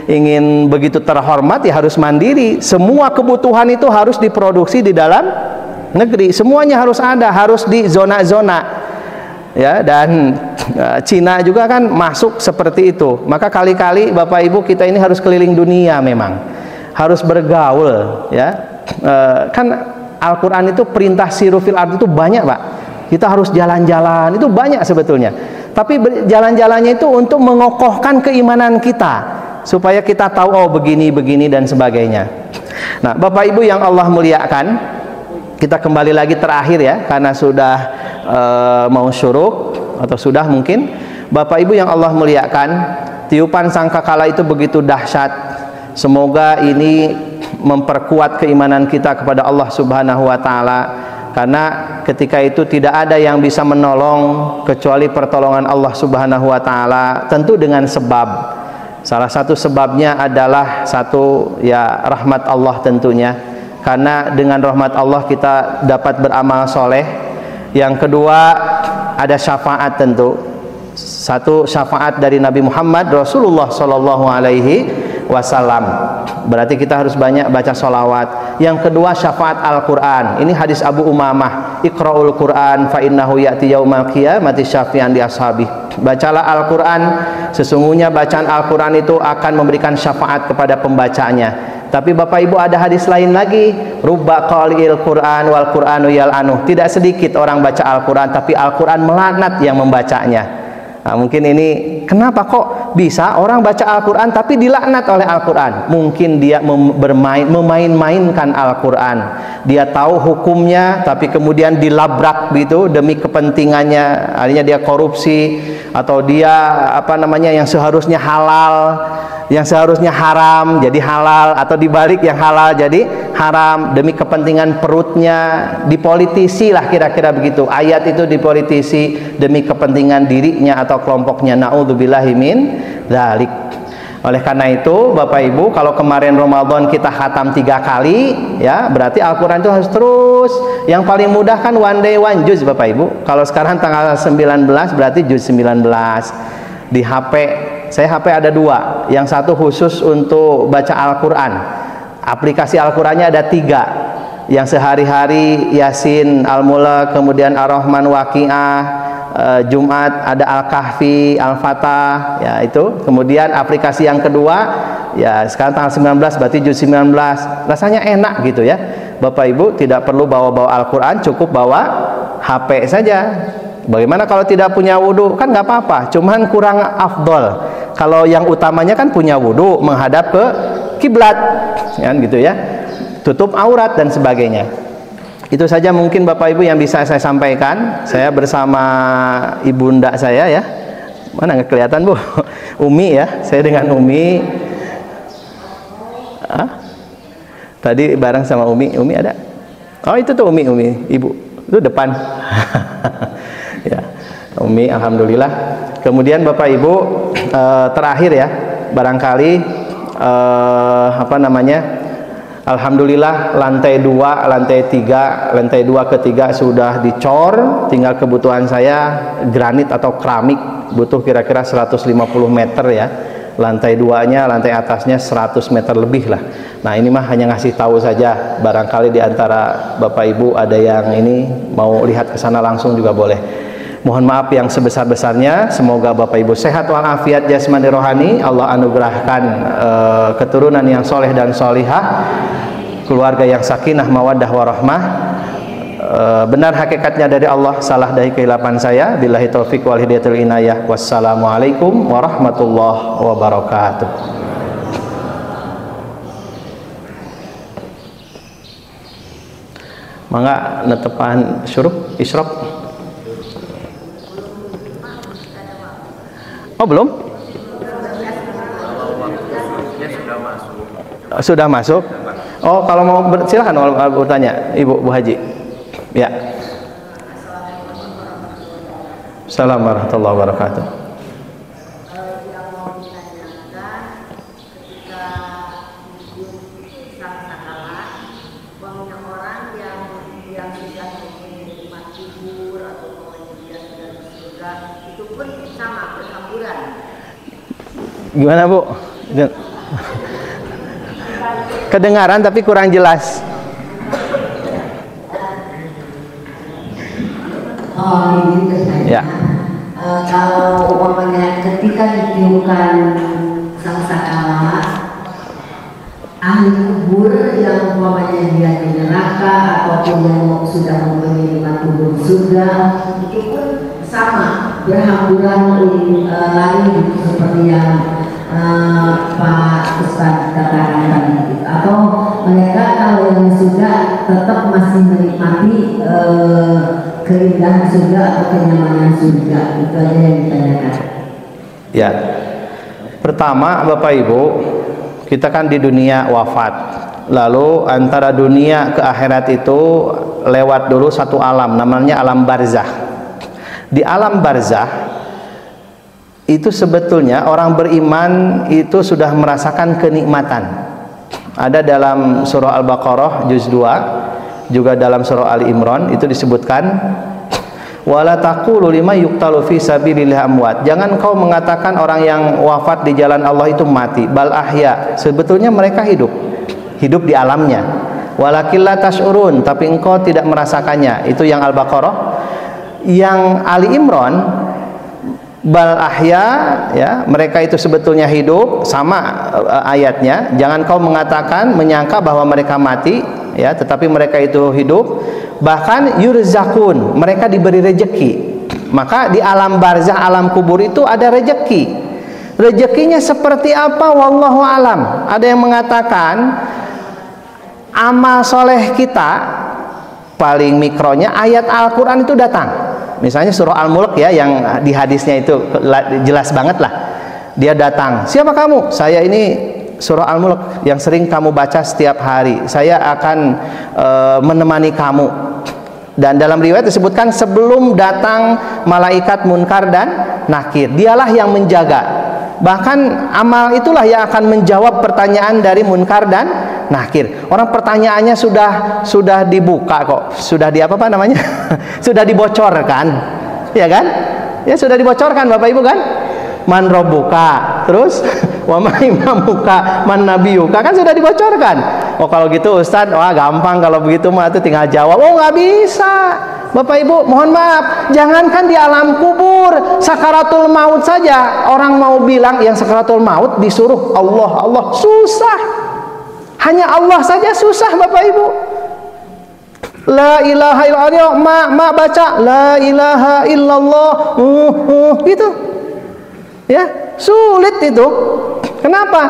ingin begitu terhormat, ya harus mandiri. Semua kebutuhan itu harus diproduksi di dalam negeri, semuanya harus ada, harus di zona-zona ya. Dan Cina juga kan masuk seperti itu. Maka kali-kali Bapak Ibu kita ini harus keliling dunia, memang harus bergaul ya. Kan Al-Quran itu perintah siru fil ardh itu banyak Pak. Kita harus jalan-jalan, itu banyak sebetulnya. Tapi jalan-jalannya itu untuk mengokohkan keimanan kita, supaya kita tahu oh begini dan sebagainya. Nah Bapak Ibu yang Allah muliakan, kita kembali lagi terakhir ya, karena sudah mau syuruk atau sudah mungkin. Bapak Ibu yang Allah muliakan, tiupan sangkakala itu begitu dahsyat. Semoga ini memperkuat keimanan kita kepada Allah Subhanahu wa taala, karena ketika itu tidak ada yang bisa menolong kecuali pertolongan Allah Subhanahu wa taala, tentu dengan sebab. Salah satu sebabnya adalah satu ya rahmat Allah tentunya, karena dengan rahmat Allah kita dapat beramal soleh. Yang kedua ada syafaat tentu. Satu syafaat dari Nabi Muhammad Rasulullah Sallallahu Alaihi Wasallam. Berarti kita harus banyak baca sholawat. Yang kedua syafaat Al-Quran. Ini hadis Abu Umamah, Iqra'ul Quran fa innahu ya'ti yaumal qiyamati syafi'an li ashabi. Bacalah Al-Quran, sesungguhnya bacaan Al-Quran itu akan memberikan syafaat kepada pembacanya. Tapi Bapak Ibu ada hadis lain lagi, rubba qali'il Quran wal Quranu yal'anuh. Tidak sedikit orang baca Al-Quran, tapi Al-Quran melaknat yang membacanya. Nah, mungkin ini kenapa kok bisa orang baca Al-Quran tapi dilaknat oleh Al-Quran? Mungkin dia memain-mainkan Al-Quran. Dia tahu hukumnya tapi kemudian dilabrak gitu demi kepentingannya. Artinya dia korupsi, atau dia apa namanya, yang seharusnya halal, yang seharusnya haram jadi halal, atau dibalik yang halal jadi haram demi kepentingan perutnya. Dipolitisi lah kira-kira begitu. Ayat itu dipolitisi demi kepentingan dirinya atau kelompoknya. Na'udzubillahi min dzalik. Oleh karena itu Bapak Ibu, kalau kemarin Ramadan kita khatam 3 kali ya, berarti Al-Quran itu harus terus. Yang paling mudah kan one day one juz Bapak Ibu. Kalau sekarang tanggal 19 berarti juz 19. Di HP, saya HP ada 2. Yang satu khusus untuk baca Al-Quran. Aplikasi Al-Qurannya ada 3. Yang sehari-hari Yasin, Al-Mulk, kemudian Ar-Rahman, Waqiah. Jumat ada Al-Kahfi, Al-Fatah ya itu. Kemudian aplikasi yang kedua Ya, sekarang tanggal 19 berarti juz 19. Rasanya enak gitu ya. Bapak Ibu tidak perlu bawa-bawa Al-Quran, cukup bawa HP saja. Bagaimana kalau tidak punya wudhu? Kan nggak apa-apa, cuman kurang afdol. Kalau yang utamanya kan punya wudhu, menghadap ke kiblat, kan gitu ya. Tutup aurat dan sebagainya. Itu saja mungkin Bapak Ibu yang bisa saya sampaikan. Saya bersama ibunda saya ya. Mana nggak kelihatan Bu? Umi ya, saya dengan Umi. Tadi bareng sama Umi. Umi ada? Oh itu tuh Umi, ibu itu depan. Ya, Umi, alhamdulillah. Kemudian Bapak Ibu, terakhir ya, barangkali apa namanya? Alhamdulillah lantai 2, lantai 3, lantai 2 ke 3 sudah dicor. Tinggal kebutuhan saya granit atau keramik, butuh kira-kira 150 meter ya. Lantai 2-nya, lantai atasnya 100 meter lebih lah. Nah ini mah hanya ngasih tahu saja, barangkali di antara Bapak Ibu ada yang ini mau lihat ke sana langsung juga boleh. Mohon maaf yang sebesar-besarnya. Semoga Bapak Ibu sehat walafiat jasmani rohani. Allah anugerahkan keturunan yang soleh dan solihah, keluarga yang sakinah mawaddah warahmah. Benar hakikatnya dari Allah, salah dari kehilapan saya. Billahi taufiq wal hidayatul inayah. Wassalamualaikum warahmatullahi wabarakatuh. Mangga netepan syuruk isyraq. Oh belum? Sudah masuk. Oh kalau mau silakan bertanya Ibu Bu Haji. Ya. Assalamualaikum warahmatullahi wabarakatuh. Gimana Bu? Kedengaran tapi kurang jelas. Oh, ini ya. Kalau umpamanya ketika ditiupkan sangkakala, ahli kubur yang umpamanya dia di neraka ataupun yang sudah menerima kubur surga, itu pun sama berhamburan lari seperti yang Pak Ustadz katakan tadi, atau mereka kalau yang sudah tetap masih menikmati keindahan surga atau kenyamanan surga. Itu aja yang ditanyakan. Ya, pertama Bapak Ibu, kita kan di dunia wafat, lalu antara dunia ke akhirat itu lewat dulu satu alam, namanya alam barzah. Di alam barzah itu sebetulnya orang beriman itu sudah merasakan kenikmatan. Ada dalam surah Al-Baqarah juz 2, juga dalam surah Ali Imran itu disebutkan, wala taqulu liman yuqtalu fi sabilillah amwat. Jangan kau mengatakan orang yang wafat di jalan Allah itu mati, bal ahya. Sebetulnya mereka hidup di alamnya. Walakin la tash'urun, tapi engkau tidak merasakannya. Itu yang Al-Baqarah. Yang Ali Imran bal ahya, ya, mereka itu sebetulnya hidup, sama ayatnya. Jangan kau mengatakan, menyangka bahwa mereka mati, ya, tetapi mereka itu hidup. Bahkan yurzakun, mereka diberi rejeki. Maka di alam barzah, alam kubur itu ada rejeki. Rejekinya seperti apa? Wallahu alam. Ada yang mengatakan amal soleh kita paling mikronya ayat Al-Quran itu datang. Misalnya surah Al-Mulk ya, yang di hadisnya itu jelas banget lah. Dia datang, siapa kamu? Saya ini surah Al-Mulk yang sering kamu baca setiap hari. Saya akan menemani kamu. Dan dalam riwayat disebutkan sebelum datang malaikat munkar dan nakir, dialah yang menjaga. Bahkan amal itulah yang akan menjawab pertanyaan dari munkar dan nakir. Orang pertanyaannya sudah dibuka kok, sudah di apa namanya? Sudah dibocorkan, ya kan? Ya sudah dibocorkan Bapak Ibu kan? Man robbuka, terus wa ma imamuka, man nabiyuka, kan sudah dibocorkan. Oh kalau gitu Ustadz, wah gampang kalau begitu mah itu tinggal jawab. Oh nggak bisa. Bapak Ibu, mohon maaf, jangankan di alam kubur, sakaratul maut saja orang mau bilang yang sakaratul maut disuruh Allah, Allah, susah. Hanya Allah saja susah Bapak Ibu. La ilaha illallah, mak baca la ilaha illallah, gitu. Ya, sulit itu. Kenapa?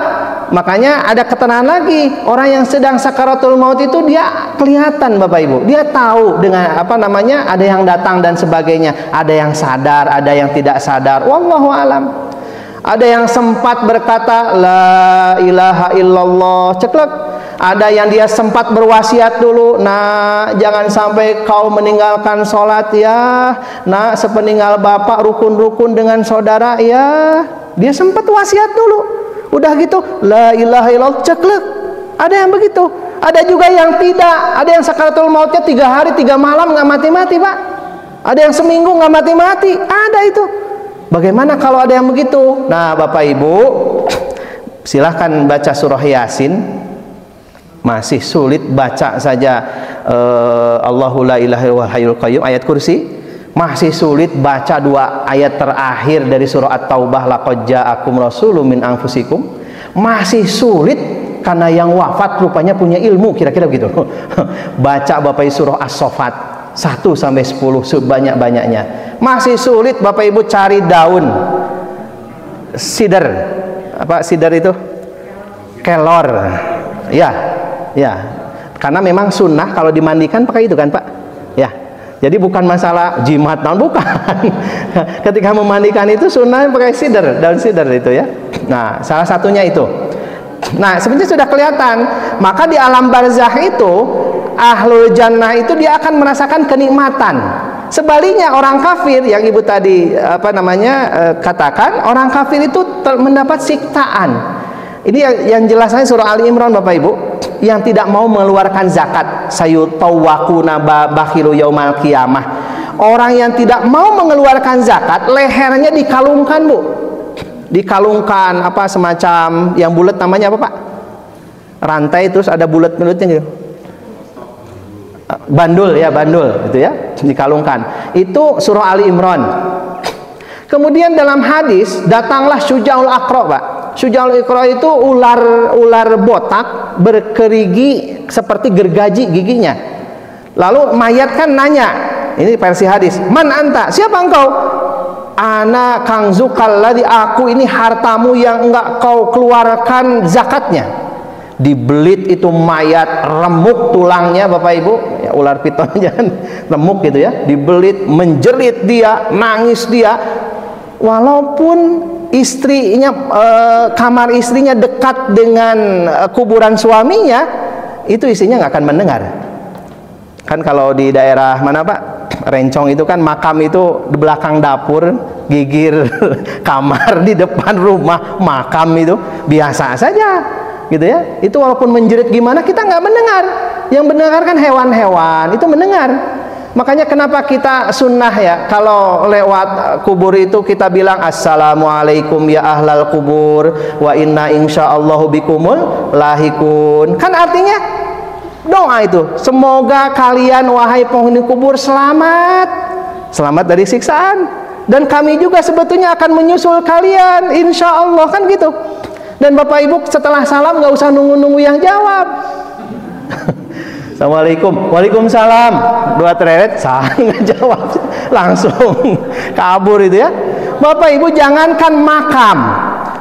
Makanya ada keterangan lagi, orang yang sedang sakaratul maut itu dia kelihatan Bapak Ibu. Dia tahu dengan apa namanya, ada yang datang dan sebagainya, ada yang sadar, ada yang tidak sadar. Wallahu alam. Ada yang sempat berkata la ilaha illallah, ceklek. Ada yang dia sempat berwasiat dulu, nah jangan sampai kau meninggalkan sholat ya, nah sepeninggal bapak rukun-rukun dengan saudara ya. Dia sempat wasiat dulu. Udah gitu la ilaha illallah, ceklek. Ada yang begitu. Ada juga yang tidak. Ada yang sakaratul mautnya 3 hari 3 malam nggak mati-mati Pak. Ada yang seminggu nggak mati-mati. Ada itu. Bagaimana kalau ada yang begitu? Nah Bapak Ibu, silahkan baca surah Yasin. Masih sulit baca saja Allahu la ilaha illallah hayyul qayyum, ayat kursi. Masih sulit baca 2 ayat terakhir dari surah At-Taubah, laqad ja'akum rasulun min anfusikum. Masih sulit karena yang wafat rupanya punya ilmu, kira-kira begitu. Baca Bapak Ibu surah As-Saffat 1 sampai 10 sebanyak-banyaknya. Masih sulit Bapak Ibu cari daun sidar. Apa sidar itu? Kelor. Ya, karena memang sunnah kalau dimandikan pakai itu kan Pak. Ya, jadi bukan masalah jimat, bukan. Ketika memandikan itu sunnah pakai sidar, daun sidar itu ya. Nah, salah satunya itu. Nah, sebenarnya sudah kelihatan. Maka di alam barzakh itu ahlul jannah itu dia akan merasakan kenikmatan. Sebaliknya orang kafir yang ibu tadi katakan, orang kafir itu mendapat siksaan. Ini yang jelasnya surah Ali Imran Bapak Ibu, yang tidak mau mengeluarkan zakat, sayutawwaquna bakhilu yaumal qiyamah. Orang yang tidak mau mengeluarkan zakat, lehernya dikalungkan Bu. Dikalungkan apa semacam yang bulat, namanya apa Pak? Rantai terus ada bulat-bulatnya gitu. Bandul ya, bandul itu ya, dikalungkan. Itu surah Ali Imran. Kemudian dalam hadis datanglah Syuja'ul Aqra Pak. Syuja'ul Aqra itu ular botak bergerigi seperti gergaji giginya. Lalu mayat kan nanya, ini versi hadis, man anta, siapa engkau? Ana kangzukal ladzi, aku ini hartamu yang enggak kau keluarkan zakatnya. Dibelit itu mayat, remuk tulangnya Bapak Ibu ya, ular piton jangan remuk gitu ya, dibelit, menjerit dia, nangis dia, walaupun istrinya kamar istrinya dekat dengan kuburan suaminya, itu istrinya nggak akan mendengar. Kan kalau di daerah mana Pak, Rencong itu kan makam itu di belakang dapur, gigir kamar, di depan rumah makam, itu biasa saja gitu ya. Itu walaupun menjerit gimana kita nggak mendengar. Yang mendengar kan hewan-hewan itu mendengar. Makanya kenapa kita sunnah ya, kalau lewat kubur itu kita bilang assalamualaikum ya ahlal kubur wa inna insyaallahu bikumul lahikun. Kan artinya doa itu, semoga kalian wahai penghuni kubur selamat dari siksaan, dan kami juga sebetulnya akan menyusul kalian insyaallah, kan gitu. Dan Bapak Ibu setelah salam nggak usah nunggu-nunggu yang jawab. Assalamualaikum, waalaikumsalam, 2 treret, saya nggak jawab, langsung kabur itu ya. Bapak Ibu jangankan makam,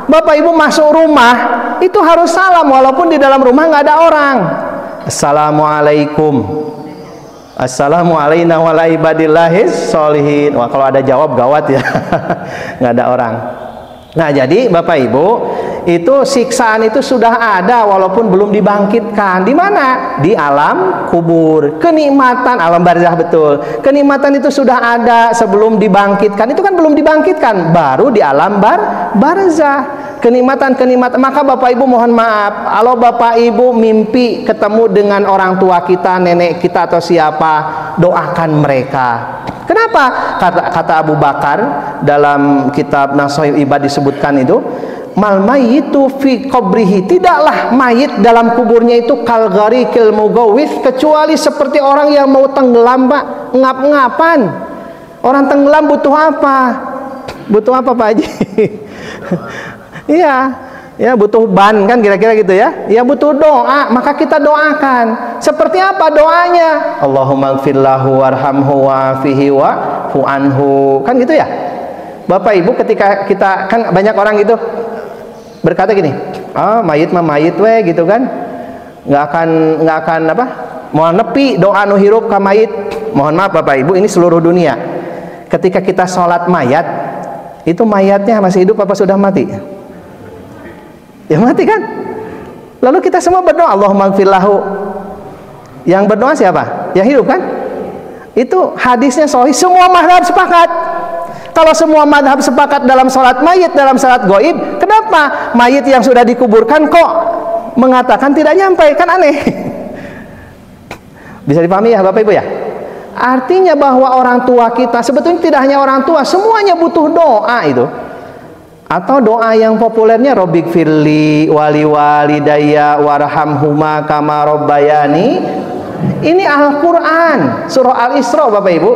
Bapak Ibu masuk rumah itu harus salam walaupun di dalam rumah nggak ada orang. Assalamualaikum, assalamu alayna wa ala ibadillahis sholihin. Wah, kalau ada jawab gawat ya, nggak ada orang. Nah jadi Bapak Ibu, itu siksaan itu sudah ada walaupun belum dibangkitkan. Di mana? Di alam kubur. Kenikmatan alam barzakh, betul. Kenikmatan itu sudah ada sebelum dibangkitkan. Itu kan belum dibangkitkan, baru di alam barzakh. Kenikmatan-kenikmatan. Maka Bapak Ibu mohon maaf, kalau Bapak Ibu mimpi ketemu dengan orang tua kita, nenek kita atau siapa, doakan mereka. Kenapa? Kata Abu Bakar dalam kitab Nashihul Ibad disebutkan itu, mal mayitu fi qabrihi, tidaklah mayit dalam kuburnya itu kal gharikil mugawis, kecuali seperti orang yang mau tenggelam, Pak. Ngap-ngapan. Orang tenggelam butuh apa? Butuh apa, Pak Haji? Iya, ya butuh ban kan, kira-kira gitu ya. Ya butuh doa, maka kita doakan. Seperti apa doanya? Allahumma gfirlahu warhamhu wa'afihi wa'fu anhu. Kan gitu ya. Bapak Ibu, ketika kita, kan banyak orang gitu berkata gini, mayit mah mayit we gitu kan. Nggak akan apa? Mau nepi doa nu hirup ka mayit. Mohon maaf Bapak Ibu, ini seluruh dunia. Ketika kita sholat mayat, itu mayatnya masih hidup apa sudah mati? Ya mati kan? Lalu kita semua berdoa Allahumma gfirlahu. Yang berdoa siapa? Yang hidup kan? Itu hadisnya sahih, semua mazhab sepakat. Kalau semua mazhab sepakat dalam sholat mayit, dalam sholat goib, kenapa mayit yang sudah dikuburkan kok mengatakan tidak nyampe? Kan aneh. Bisa dipahami ya Bapak Ibu ya? Artinya bahwa orang tua kita, sebetulnya tidak hanya orang tua, semuanya butuh doa itu. Atau doa yang populernya Robbik firli wali walidayya warhamhuma kama robbayani. Ini Al-Quran, surah Al-Isra Bapak Ibu.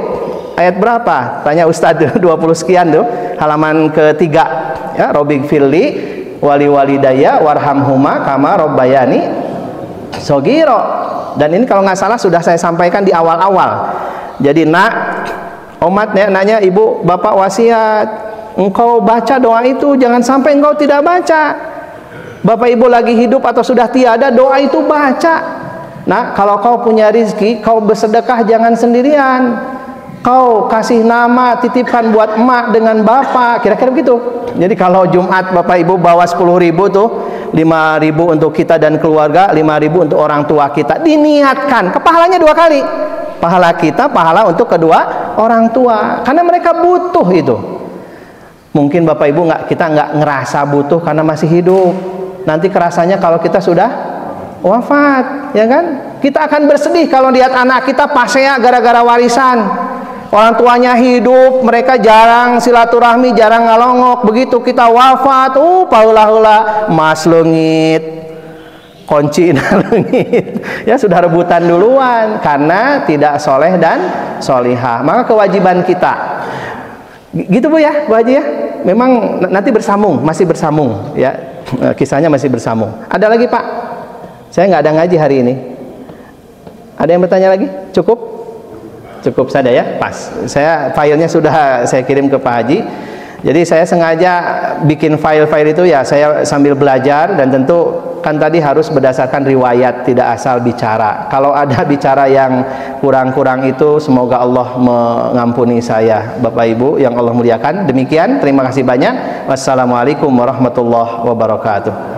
Ayat berapa? Tanya Ustadz 20 sekian tuh, halaman ketiga. Ya, Robbik firli wali walidayya warhamhuma kama robbayani sogiro. Dan ini kalau nggak salah sudah saya sampaikan di awal-awal. Jadi nak, omat ya, nanya ibu bapak wasiat, engkau baca doa itu, jangan sampai engkau tidak baca. Bapak ibu lagi hidup atau sudah tiada, doa itu baca. Nah, kalau kau punya rizki, kau bersedekah jangan sendirian. Kau kasih nama, titipkan buat emak dengan bapak, kira-kira begitu. Jadi kalau Jumat bapak ibu bawa 10.000 tuh, 5.000 untuk kita dan keluarga, 5.000 untuk orang tua kita, diniatkan, kepahalanya 2 kali, pahala kita, pahala untuk kedua orang tua, karena mereka butuh itu. Mungkin bapak ibu kita nggak ngerasa butuh karena masih hidup, nanti kerasanya kalau kita sudah wafat, ya kan? Kita akan bersedih kalau lihat anak kita pasea gara-gara warisan. Orang tuanya hidup, mereka jarang silaturahmi, jarang ngalongok. Begitu kita wafat, paula-hula mas leungit, kunci leungit. Ya sudah rebutan duluan karena tidak soleh dan solihah. Maka kewajiban kita, gitu Bu ya, Bu Haji ya. Memang nanti bersambung, masih bersambung ya. Kisahnya masih bersambung. Ada lagi Pak? Saya nggak ada ngaji hari ini. Ada yang bertanya lagi? Cukup? Cukup saja ya, pas. Saya filenya sudah saya kirim ke Pak Haji. Jadi saya sengaja bikin file-file itu ya, saya sambil belajar, dan tentu kan tadi harus berdasarkan riwayat, tidak asal bicara. Kalau ada bicara yang kurang-kurang itu, semoga Allah mengampuni saya, Bapak Ibu yang Allah muliakan. Demikian, terima kasih banyak. Wassalamualaikum warahmatullahi wabarakatuh.